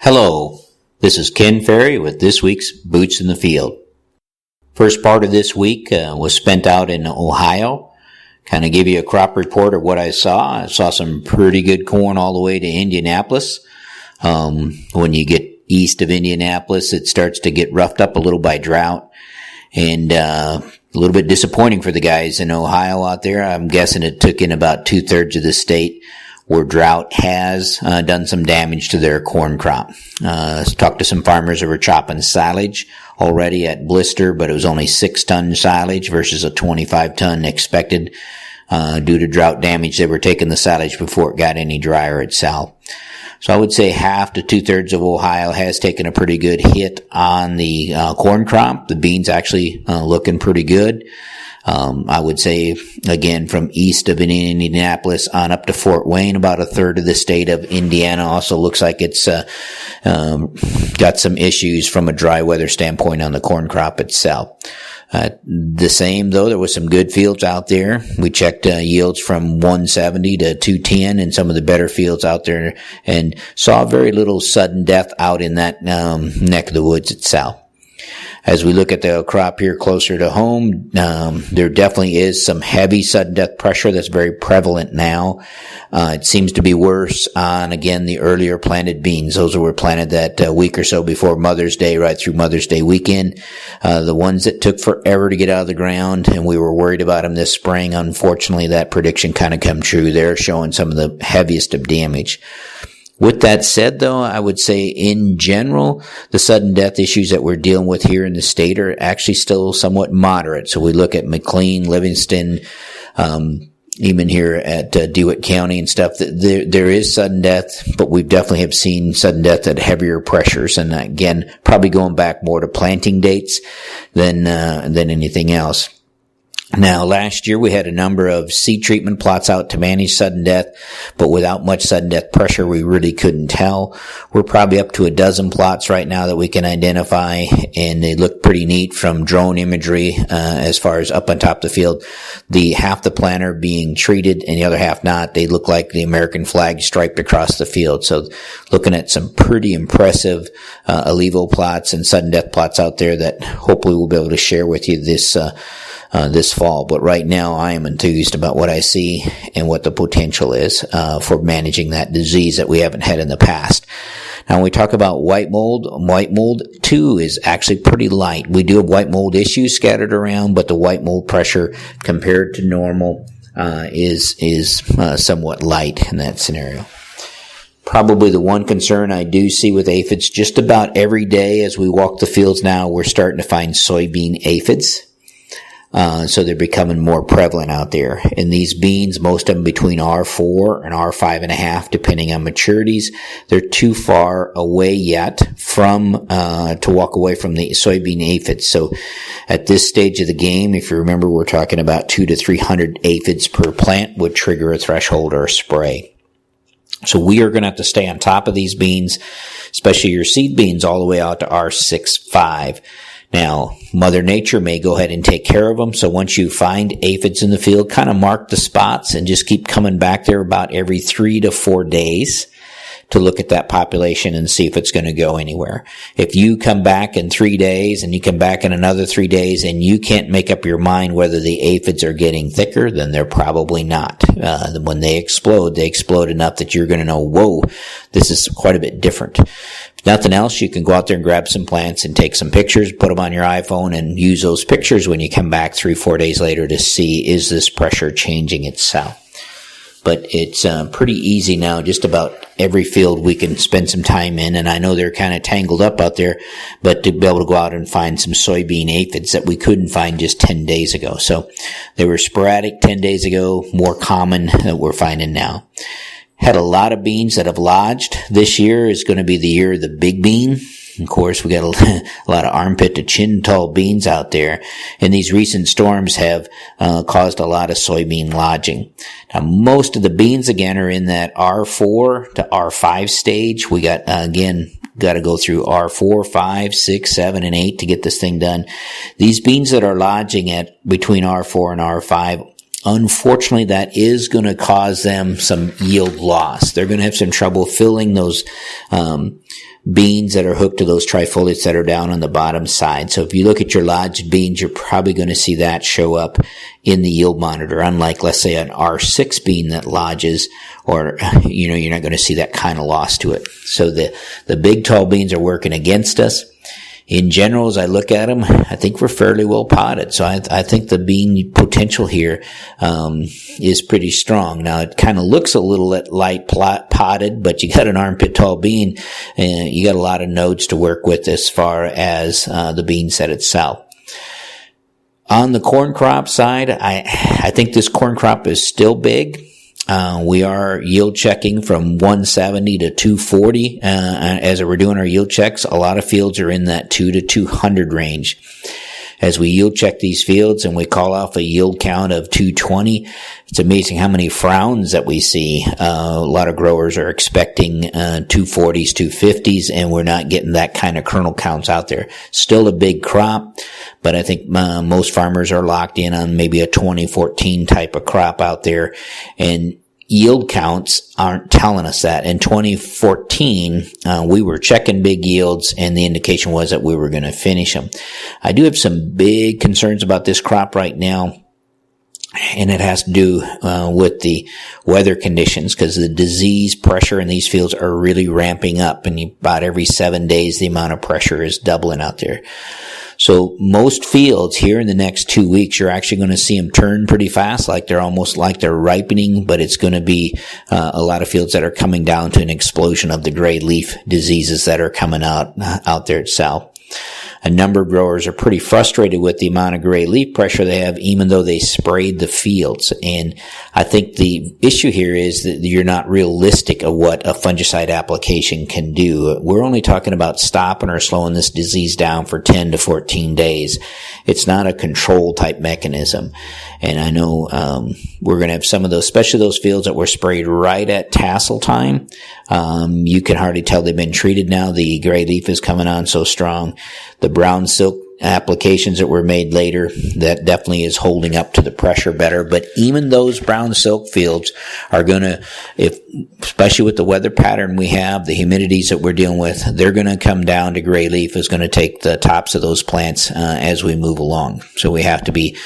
Hello, this is Ken Ferry with this week's Boots in the Field. First part of this week was spent out in Ohio. Kind of give you a crop report of what I saw. I saw some pretty good corn all the way to Indianapolis. When you get east of Indianapolis, it starts to get roughed up a little by drought. And a little bit disappointing for the guys in Ohio out there. I'm guessing it took in about 2/3 of the state where drought has done some damage to their corn crop. Talked to some farmers who were chopping silage already at blister, but it was only 6-ton silage versus a 25-ton expected. Due to drought damage, they were taking the silage before it got any drier itself. So I would say half to 2/3 of Ohio has taken a pretty good hit on the corn crop. The beans actually looking pretty good. I would say, again, from east of Indianapolis on up to Fort Wayne, about 1/3 of the state of Indiana also looks like it's got some issues from a dry weather standpoint on the corn crop itself. The same, though, there was some good fields out there. We checked yields from 170 to 210 in some of the better fields out there and saw very little sudden death out in that neck of the woods itself. As we look at the crop here closer to home, there definitely is some heavy sudden death pressure that's very prevalent now. It seems to be worse on, again, the earlier planted beans. Those that were planted that week or so before Mother's Day, right through Mother's Day weekend. The ones that took forever to get out of the ground, and we were worried about them this spring. Unfortunately, that prediction kind of come true. They're showing some of the heaviest of damage. With that said, though, I would say in general, the sudden death issues that we're dealing with here in the state are actually still somewhat moderate. So we look at McLean, Livingston, even here at DeWitt County and stuff. There is sudden death, but we definitely have seen sudden death at heavier pressures. And again, probably going back more to planting dates than anything else. Now, last year we had a number of seed treatment plots out to manage sudden death, but without much sudden death pressure, we really couldn't tell. We're probably up to 12 plots right now that we can identify, and they look pretty neat from drone imagery as far as up on top of the field. The half the planter being treated and the other half not. They look like the American flag striped across the field. So looking at some pretty impressive Alivo plots and sudden death plots out there that hopefully we'll be able to share with you this fall. But right now I am enthused about what I see and what the potential is for managing that disease that we haven't had in the past. Now, when we talk about white mold too is actually pretty light. We do have white mold issues scattered around, but the white mold pressure compared to normal is somewhat light in that scenario. Probably the one concern I do see with aphids, just about every day as we walk the fields now, we're starting to find soybean aphids. So they're becoming more prevalent out there. And these beans, most of them between R4 and R5.5, depending on maturities, they're too far away yet from, to walk away from the soybean aphids. So at this stage of the game, if you remember, we're talking about 200 to 300 aphids per plant would trigger a threshold or a spray. So we are going to have to stay on top of these beans, especially your seed beans all the way out to R6.5. Now, Mother Nature may go ahead and take care of them. So once you find aphids in the field, kind of mark the spots and just keep coming back there about every 3 to 4 days to look at that population and see if it's going to go anywhere. If you come back in 3 days and you come back in another 3 days and you can't make up your mind whether the aphids are getting thicker, then they're probably not. When they explode enough that you're going to know, whoa, this is quite a bit different. If nothing else, you can go out there and grab some plants and take some pictures, put them on your iPhone, and use those pictures when you come back 3-4 days later to see, is this pressure changing itself? But it's pretty easy now. Just about every field we can spend some time in, and I know they're kind of tangled up out there, but to be able to go out and find some soybean aphids that we couldn't find just 10 days ago. So they were sporadic 10 days ago, more common that we're finding now. Had a lot of beans that have lodged. This year is going to be the year of the big bean. Of course, we got a lot of armpit to chin tall beans out there, and these recent storms have caused a lot of soybean lodging. Now, most of the beans again are in that R4 to R5 stage. We got to go through R4, 5, 6, 7, and 8 to get this thing done. These beans that are lodging at between R4 and R5, unfortunately, that is going to cause them some yield loss. They're going to have some trouble filling those beans that are hooked to those trifoliates that are down on the bottom side. So if you look at your lodged beans, you're probably going to see that show up in the yield monitor, unlike, let's say, an R6 bean that lodges, or, you're not going to see that kind of loss to it. So the big tall beans are working against us. In general, as I look at them, I think we're fairly well potted. So I think the bean potential here is pretty strong. Now, it kind of looks a little light potted, but you got an armpit tall bean, and you got a lot of nodes to work with as far as the bean set itself. On the corn crop side, I think this corn crop is still big. We are yield checking from 170 to 240 as we're doing our yield checks. A lot of fields are in that 2 to 200 range. As we yield check these fields and we call off a yield count of 220, it's amazing how many frowns that we see. A lot of growers are expecting 240s, 250s, and we're not getting that kind of kernel counts out there. Still a big crop, but I think most farmers are locked in on maybe a 2014 type of crop out there, and yield counts aren't telling us that. In 2014, we were checking big yields, and the indication was that we were going to finish them. I do have some big concerns about this crop right now, and it has to do with the weather conditions, because the disease pressure in these fields are really ramping up, and about every 7 days the amount of pressure is doubling out there. So most fields here in the next 2 weeks, you're actually going to see them turn pretty fast, like they're almost like they're ripening, but it's going to be a lot of fields that are coming down to an explosion of the gray leaf diseases that are coming out there itself. A number of growers are pretty frustrated with the amount of gray leaf pressure they have, even though they sprayed the fields. And I think the issue here is that you're not realistic of what a fungicide application can do. We're only talking about stopping or slowing this disease down for 10 to 14 days. It's not a control type mechanism. And I know we're going to have some of those, especially those fields that were sprayed right at tassel time. You can hardly tell they've been treated now. The gray leaf is coming on so strong. The brown silk applications that were made later, that definitely is holding up to the pressure better. But even those brown silk fields are going to, especially with the weather pattern we have, the humidities that we're dealing with, they're going to come down to gray leaf is going to take the tops of those plants as we move along. So we have to be,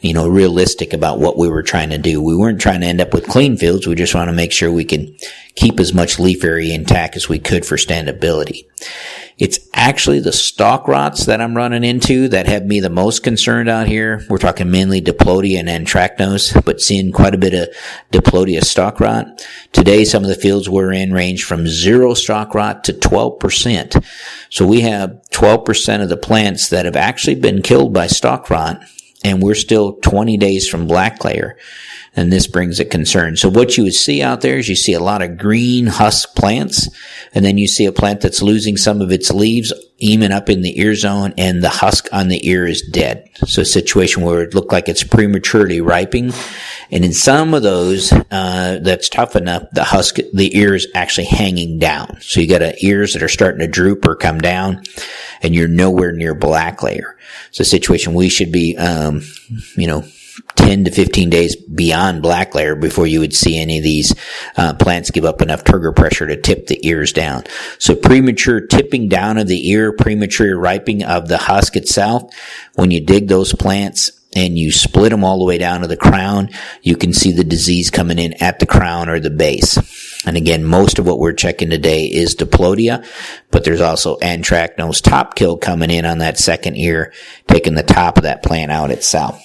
realistic about what we were trying to do. We weren't trying to end up with clean fields. We just want to make sure we can keep as much leaf area intact as we could for standability. It's actually the stalk rots that I'm running into that have me the most concerned out here. We're talking mainly Diplodia and Anthracnose, but seeing quite a bit of Diplodia stalk rot. Today, some of the fields we're in range from 0 stalk rot to 12%. So we have 12% of the plants that have actually been killed by stalk rot, and we're still 20 days from black layer. And this brings a concern. So what you would see out there is you see a lot of green husk plants, and then you see a plant that's losing some of its leaves, even up in the ear zone, and the husk on the ear is dead. So a situation where it looked like it's prematurely ripening. And in some of those, that's tough enough, the ear is actually hanging down. So you got ears that are starting to droop or come down, and you're nowhere near black layer. It's a situation we should be, 10 to 15 days beyond black layer before you would see any of these plants give up enough turgor pressure to tip the ears down. So premature tipping down of the ear, premature ripening of the husk itself, when you dig those plants and you split them all the way down to the crown, you can see the disease coming in at the crown or the base. And again, most of what we're checking today is Diplodia, but there's also Anthracnose top kill coming in on that second ear, taking the top of that plant out itself.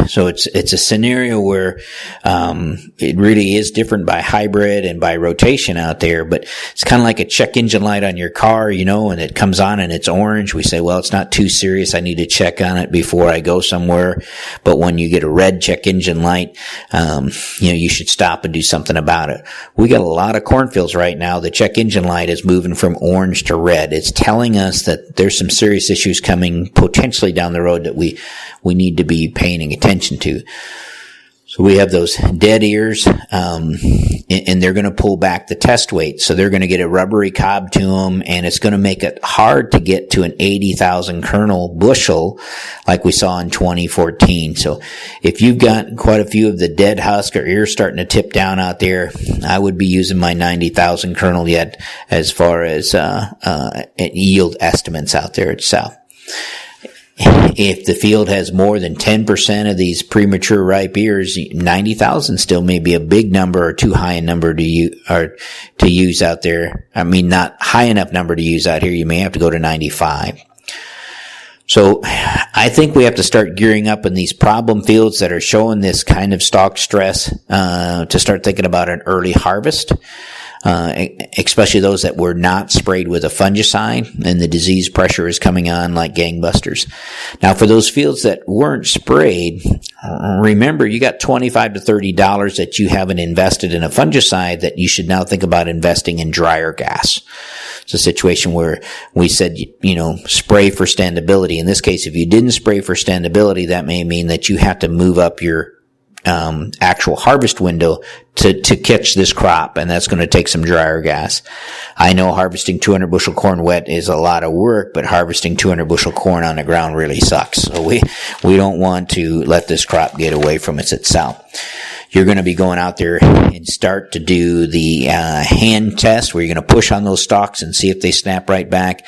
So it's a scenario where it really is different by hybrid and by rotation out there, but it's kind of like a check engine light on your car, and it comes on and it's orange. We say, well, it's not too serious. I need to check on it before I go somewhere. But when you get a red check engine light, you should stop and do something about it. We got a lot of cornfields right now. The check engine light is moving from orange to red. It's telling us that there's some serious issues coming potentially down the road that we need to be paying attention to. So we have those dead ears, and they're going to pull back the test weight. So they're going to get a rubbery cob to them, and it's going to make it hard to get to an 80,000 kernel bushel like we saw in 2014. So if you've got quite a few of the dead husk or ears starting to tip down out there, I would be using my 90,000 kernel yet as far as yield estimates out there itself. If the field has more than 10% of these premature ripe ears, 90,000 still may be a big number or too high a number to use out there. I mean, not high enough number to use out here. You may have to go to 95. So I think we have to start gearing up in these problem fields that are showing this kind of stalk stress to start thinking about an early harvest. Especially those that were not sprayed with a fungicide and the disease pressure is coming on like gangbusters. Now for those fields that weren't sprayed, remember you got $25 to $30 that you haven't invested in a fungicide that you should now think about investing in dryer gas. It's a situation where we said, spray for standability. In this case, if you didn't spray for standability, that may mean that you have to move up your actual harvest window to catch this crop, and that's going to take some dryer gas. I know harvesting 200 bushel corn wet is a lot of work, but harvesting 200 bushel corn on the ground really sucks. So we don't want to let this crop get away from itself. You're going to be going out there and start to do the hand test where you're going to push on those stalks and see if they snap right back.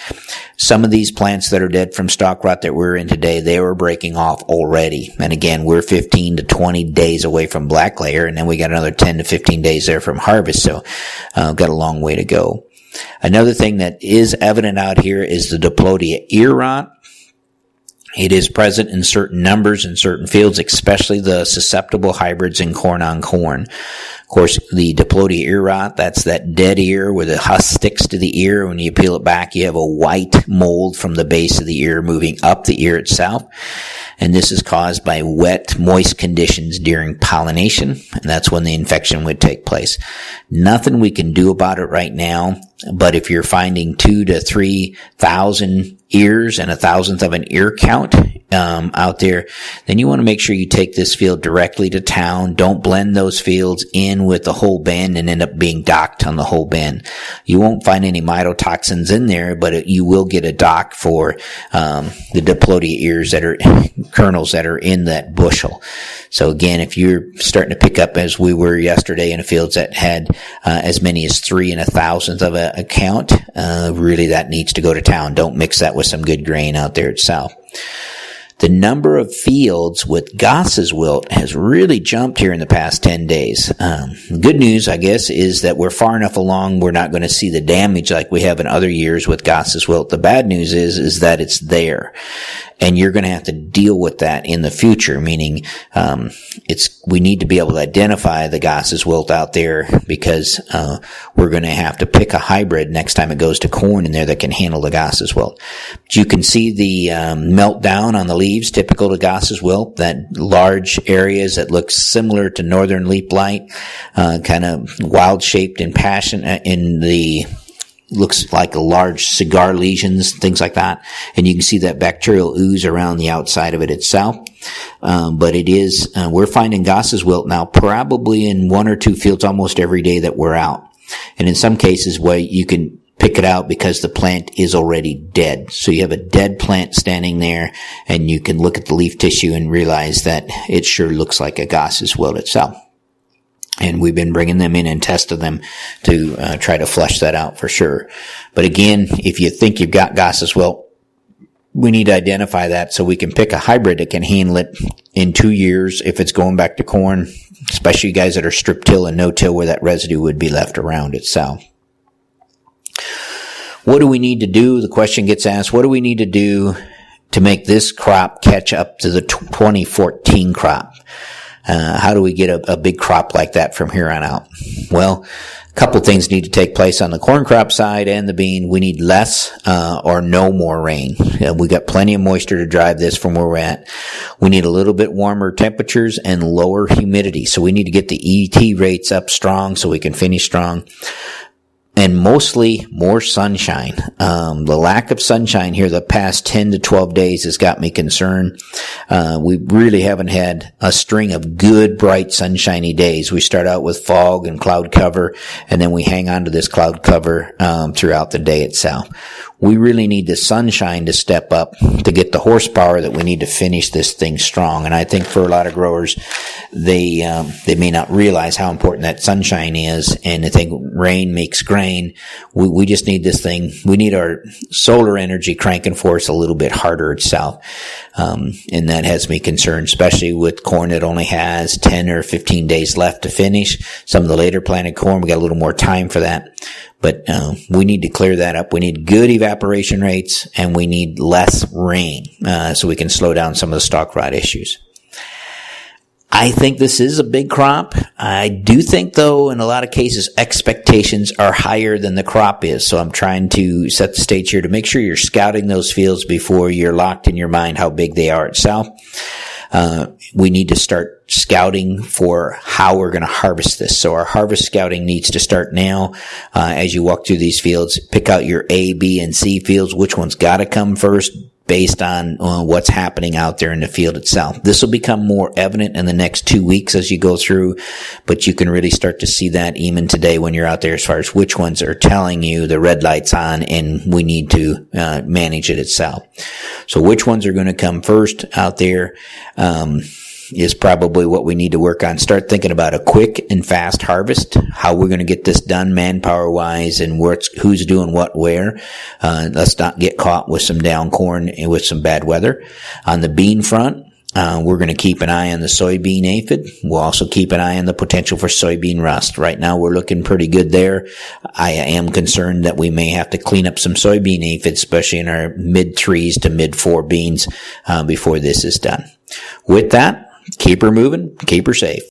Some of these plants that are dead from stalk rot that we're in today, they were breaking off already. And again, we're 15 to 20 days away from black layer, and then we got another 10 to 15 days there from harvest. So got a long way to go. Another thing that is evident out here is the Diplodia ear rot. It is present in certain numbers in certain fields, especially the susceptible hybrids in corn on corn. Of course, the Diplodia ear rot, that's that dead ear where the husk sticks to the ear. When you peel it back, you have a white mold from the base of the ear moving up the ear itself. And this is caused by wet, moist conditions during pollination, and that's when the infection would take place. Nothing we can do about it right now, but if you're finding 2,000 to 3,000 ears and 1,000th of an ear count out there, then you want to make sure you take this field directly to town. Don't blend those fields in with the whole bin and end up being docked on the whole bin. You won't find any mycotoxins in there, but you will get a dock for the Diplodia ears that are kernels that are in that bushel. So again, if you're starting to pick up as we were yesterday in fields that had as many as 3 1,000th of a count, really that needs to go to town. Don't mix that with some good grain out there itself. The number of fields with Goss's wilt has really jumped here in the past 10 days. Good news, I guess, is that we're far enough along we're not going to see the damage like we have in other years with Goss's wilt. The bad news is that it's there. And you're going to have to deal with that in the future, meaning we need to be able to identify the Goss's wilt out there because we're going to have to pick a hybrid next time it goes to corn in there that can handle the Goss's wilt. But you can see the meltdown on the leaves typical to Goss's wilt, that large areas that look similar to northern leaf blight, kind of wild-shaped and passion in the looks like a large cigar lesions, things like that. And you can see that bacterial ooze around the outside of it itself. But it is, we're finding Goss's wilt now probably in 1 or 2 fields almost every day that we're out. And in some cases where you can pick it out because the plant is already dead. So you have a dead plant standing there and you can look at the leaf tissue and realize that it sure looks like a Goss's wilt itself. And we've been bringing them in and testing them to try to flush that out for sure. But again, if you think you've got Goss's wilt, we need to identify that so we can pick a hybrid that can handle it in 2 years if it's going back to corn, especially you guys that are strip till and no till where that residue would be left around itself. What do we need to do? The question gets asked, what do we need to do to make this crop catch up to the 2014 crop? How do we get a big crop like that from here on out? Well, a couple things need to take place on the corn crop side and the bean. We need less or no more rain. We got plenty of moisture to drive this from where we're at. We need a little bit warmer temperatures and lower humidity. So we need to get the ET rates up strong so we can finish strong. and mostly more sunshine. The lack of sunshine here the past 10 to 12 days has got me concerned. We really haven't had a string of good, bright, sunshiny days. We start out with fog and cloud cover, and then we hang on to this cloud cover throughout the day itself. We really need the sunshine to step up to get the horsepower that we need to finish this thing strong. And I think for a lot of growers, they may not realize how important that sunshine is, and they think rain makes grain. We just need this thing. We need our solar energy cranking for us a little bit harder itself. And that has me concerned, especially with corn that only has 10 or 15 days left to finish. Some of the later planted corn, we got a little more time for that. But we need to clear that up. We need good evaporation rates, and we need less rain so we can slow down some of the stalk rot issues. I think this is a big crop. I do think, though, in a lot of cases, expectations are higher than the crop is. So I'm trying to set the stage here to make sure you're scouting those fields before you're locked in your mind how big they are itself. We need to start scouting for how we're going to harvest this. So our harvest scouting needs to start now. As you walk through these fields, pick out your A, B, and C fields. Which one's got to come first based on what's happening out there in the field itself. This will become more evident in the next 2 weeks as you go through, but you can really start to see that even today when you're out there as far as which ones are telling you the red light's on and we need to manage it itself. So which ones are going to come first out there is probably what we need to work on. Start thinking about a quick and fast harvest, how we're going to get this done manpower-wise, and who's doing what where. Let's not get caught with some down corn and with some bad weather. On the bean front, we're going to keep an eye on the soybean aphid. We'll also keep an eye on the potential for soybean rust. Right now, we're looking pretty good there. I am concerned that we may have to clean up some soybean aphids, especially in our mid-3s to mid-4 beans, before this is done. With that, keep her moving, keep her safe.